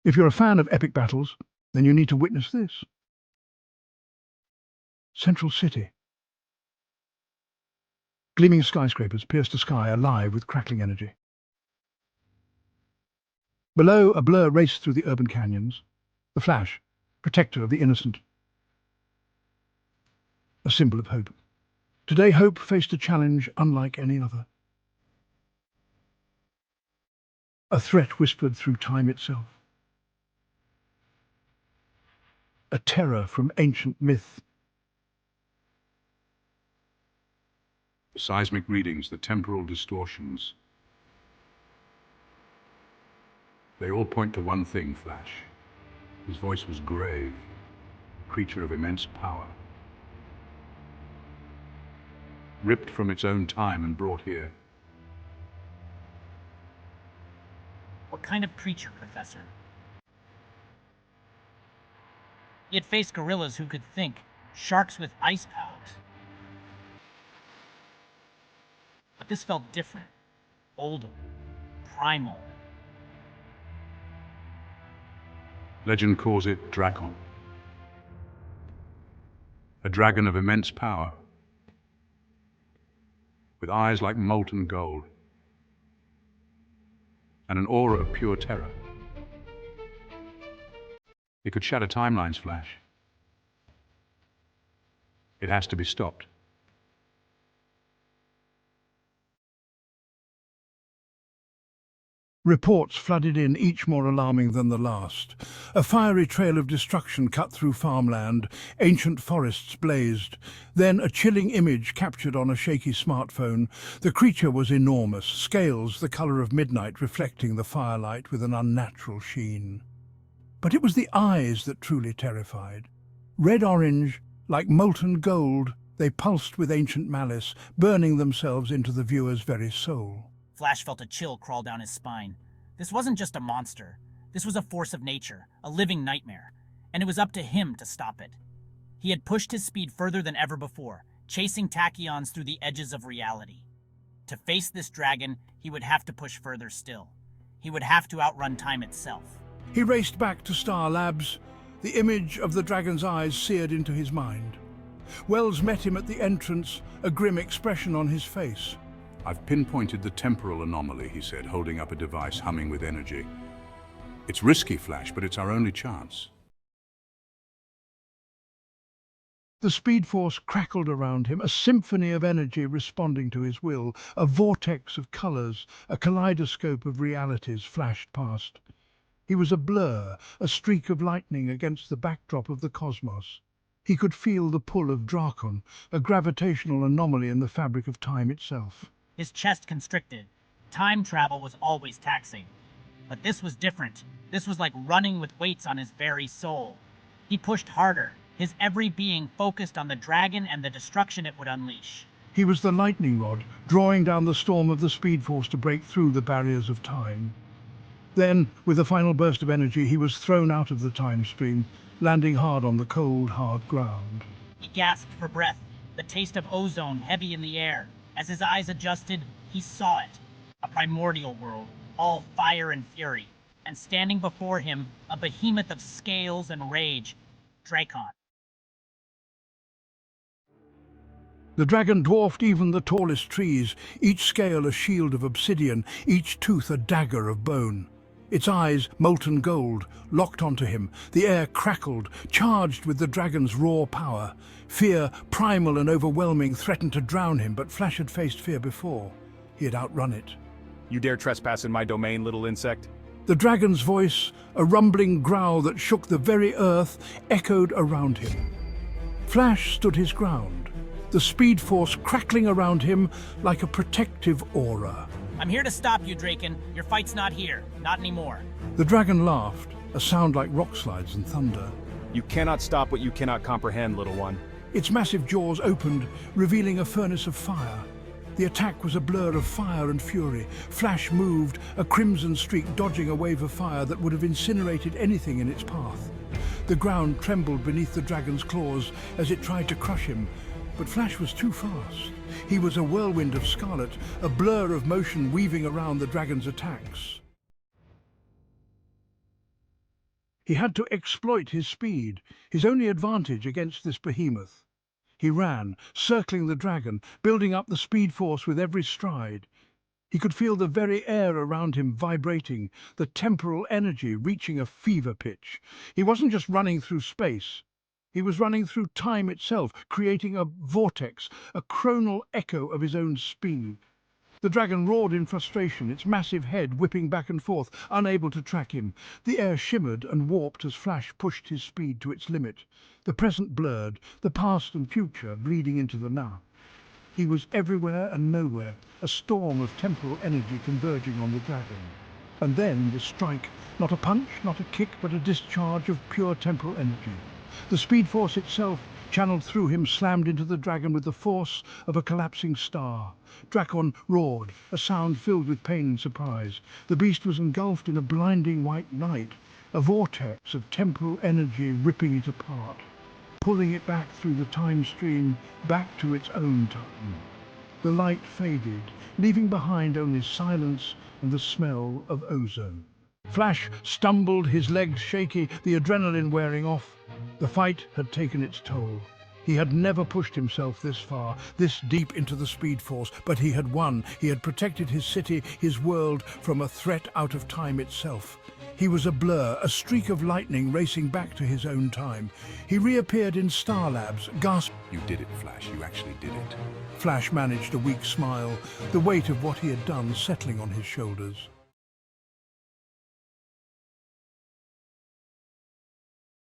If you're a fan of epic battles, then you need to witness this. Central City. Gleaming skyscrapers pierce the sky alive with crackling energy. Below, a blur raced through the urban canyons. The Flash, protector of the innocent. A symbol of hope. Today, hope faced a challenge unlike any other. A threat whispered through time itself. A terror from ancient myth. Seismic readings, the temporal distortions. They all point to one thing, Flash. His voice was grave, a creature of immense power. Ripped from its own time and brought here. What kind of creature, Professor? He had faced gorillas who could think, sharks with ice powers. But this felt different, older, primal. Legend calls it Drakon. A dragon of immense power, with eyes like molten gold, and an aura of pure terror. It could shatter timelines, Flash. It has to be stopped. Reports flooded in, each more alarming than the last. A fiery trail of destruction cut through farmland, ancient forests blazed. Then a chilling image captured on a shaky smartphone. The creature was enormous, scales the colour of midnight reflecting the firelight with an unnatural sheen. But it was the eyes that truly terrified. Red-orange, like molten gold, they pulsed with ancient malice, burning themselves into the viewer's very soul. Flash felt a chill crawl down his spine. This wasn't just a monster. This was a force of nature, a living nightmare, and it was up to him to stop it. He had pushed his speed further than ever before, chasing tachyons through the edges of reality. To face this dragon, he would have to push further still. He would have to outrun time itself. He raced back to Star Labs, the image of the dragon's eyes seared into his mind. Wells met him at the entrance, a grim expression on his face. I've pinpointed the temporal anomaly, he said, holding up a device humming with energy. It's risky, Flash, but it's our only chance. The speed force crackled around him, a symphony of energy responding to his will. A vortex of colours, a kaleidoscope of realities flashed past. He was a blur, a streak of lightning against the backdrop of the cosmos. He could feel the pull of Drakon, a gravitational anomaly in the fabric of time itself. His chest constricted. Time travel was always taxing. But this was different. This was like running with weights on his very soul. He pushed harder, his every being focused on the dragon and the destruction it would unleash. He was the lightning rod, drawing down the storm of the speed force to break through the barriers of time. Then, with a final burst of energy, he was thrown out of the time stream, landing hard on the cold, hard ground. He gasped for breath, the taste of ozone heavy in the air. As his eyes adjusted, he saw it. A primordial world, all fire and fury. And standing before him, a behemoth of scales and rage, Drakon. The dragon dwarfed even the tallest trees, each scale a shield of obsidian, each tooth a dagger of bone. Its eyes, molten gold, locked onto him. The air crackled, charged with the dragon's raw power. Fear, primal and overwhelming, threatened to drown him, but Flash had faced fear before. He had outrun it. You dare trespass in my domain, little insect? The dragon's voice, a rumbling growl that shook the very earth, echoed around him. Flash stood his ground, the speed force crackling around him like a protective aura. I'm here to stop you, Drakon. Your fight's not here. Not anymore. The dragon laughed, a sound like rock slides and thunder. You cannot stop what you cannot comprehend, little one. Its massive jaws opened, revealing a furnace of fire. The attack was a blur of fire and fury. Flash moved, a crimson streak dodging a wave of fire that would have incinerated anything in its path. The ground trembled beneath the dragon's claws as it tried to crush him, but Flash was too fast. He was a whirlwind of Scarlet, a blur of motion weaving around the dragon's attacks. He had to exploit his speed, his only advantage against this behemoth. He ran, circling the dragon, building up the speed force with every stride. He could feel the very air around him vibrating, the temporal energy reaching a fever pitch. He wasn't just running through space. He was running through time itself, creating a vortex, a chronal echo of his own speed. The dragon roared in frustration, its massive head whipping back and forth, unable to track him. The air shimmered and warped as Flash pushed his speed to its limit. The present blurred, the past and future bleeding into the now. He was everywhere and nowhere, a storm of temporal energy converging on the dragon. And then the strike, not a punch, not a kick, but a discharge of pure temporal energy. The speed force itself, channeled through him, slammed into the dragon with the force of a collapsing star. Drakon roared, a sound filled with pain and surprise. The beast was engulfed in a blinding white night, a vortex of temporal energy ripping it apart, pulling it back through the time stream, back to its own time. The light faded, leaving behind only silence and the smell of ozone. Flash stumbled, his legs shaky, the adrenaline wearing off. The fight had taken its toll. He had never pushed himself this far, this deep into the speed force, but he had won. He had protected his city, his world, from a threat out of time itself. He was a blur, a streak of lightning racing back to his own time. He reappeared in Star Labs, gasped. You did it, Flash. You actually did it. Flash managed a weak smile, the weight of what he had done settling on his shoulders.